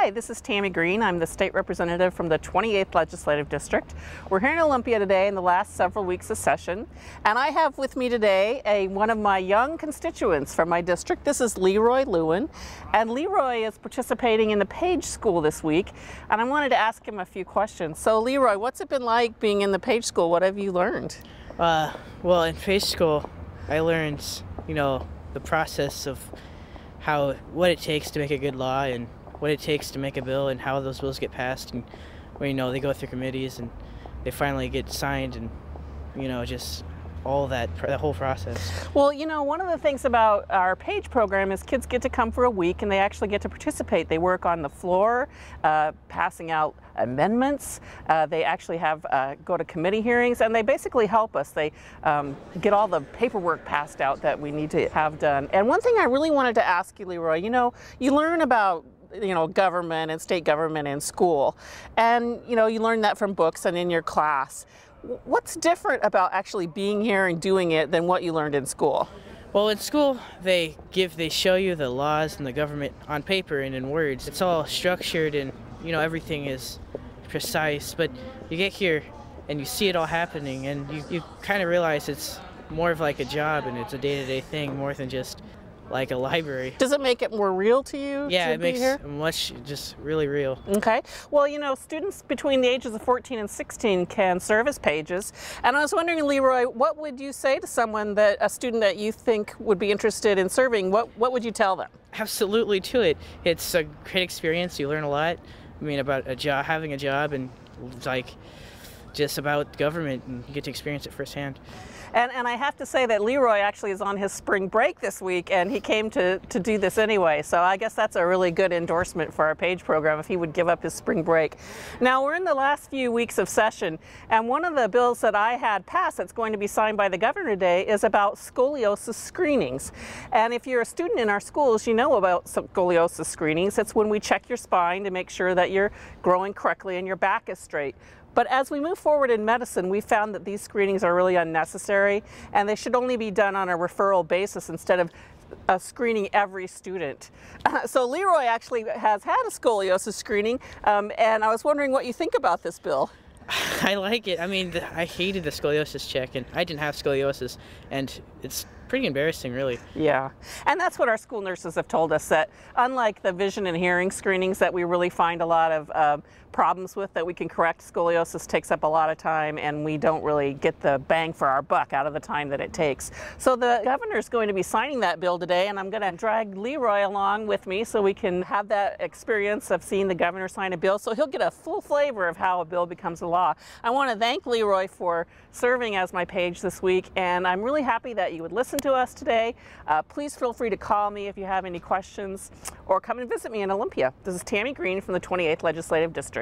Hi, this is Tammy Green. I'm the state representative from the 28th Legislative District. We're here in Olympia today in the last several weeks of session, and I have with me today one of my young constituents from my district. This is Leroy Lewin, and Leroy is participating in the Page School this week, and I wanted to ask him a few questions. So Leroy, what's it been like being in the Page School? What have you learned? Well, in Page School, I learned, the process of what it takes to make a good law and what it takes to make a bill and how those bills get passed, and where they go through committees and they finally get signed, and just all that whole process. Well, one of the things about our Page program is kids get to come for a week and they actually get to participate. They work on the floor, passing out amendments. They actually go to committee hearings, and they basically help us. They get all the paperwork passed out that we need to have done. And one thing I really wanted to ask you, Leroy, you learn about government and state government in school, and you learn that from books and in your class. What's different about actually being here and doing it than what you learned in school? Well, in school they show you the laws and the government on paper and in words. It's all structured and everything is precise, but you get here and you see it all happening, and you kind of realize it's more of like a job, and it's a day-to-day thing more than just like a library. Does it make it more real to you? Yeah, it makes it just really real. Okay. Well, students between the ages of 14 and 16 can serve as pages. And I was wondering, Leroy, what would you say to a student that you think would be interested in serving? What would you tell them? Absolutely do it. It's a great experience. You learn a lot. About having a job, and like just about government, and you get to experience it firsthand. And I have to say that Leroy actually is on his spring break this week, and he came to do this anyway. So I guess that's a really good endorsement for our Page program if he would give up his spring break. Now, we're in the last few weeks of session, and one of the bills that I had passed that's going to be signed by the governor today is about scoliosis screenings. And if you're a student in our schools, you know about scoliosis screenings. It's when we check your spine to make sure that you're growing correctly and your back is straight. But as we move forward in medicine, we found that these screenings are really unnecessary, and they should only be done on a referral basis instead of screening every student. So Leroy actually has had a scoliosis screening, and I was wondering what you think about this bill. I like it. I hated the scoliosis check, and I didn't have scoliosis, and it's pretty embarrassing, really. Yeah, and that's what our school nurses have told us, that unlike the vision and hearing screenings that we really find a lot of problems with that we can correct, scoliosis takes up a lot of time, and we don't really get the bang for our buck out of the time that it takes. So the governor's going to be signing that bill today, and I'm going to drag Leroy along with me so we can have that experience of seeing the governor sign a bill, so he'll get a full flavor of how a bill becomes a law. I want to thank Leroy for serving as my page this week, and I'm really happy that you would listen to us today. Please feel free to call me if you have any questions, or come and visit me in Olympia. This is Tammy Green from the 28th Legislative District.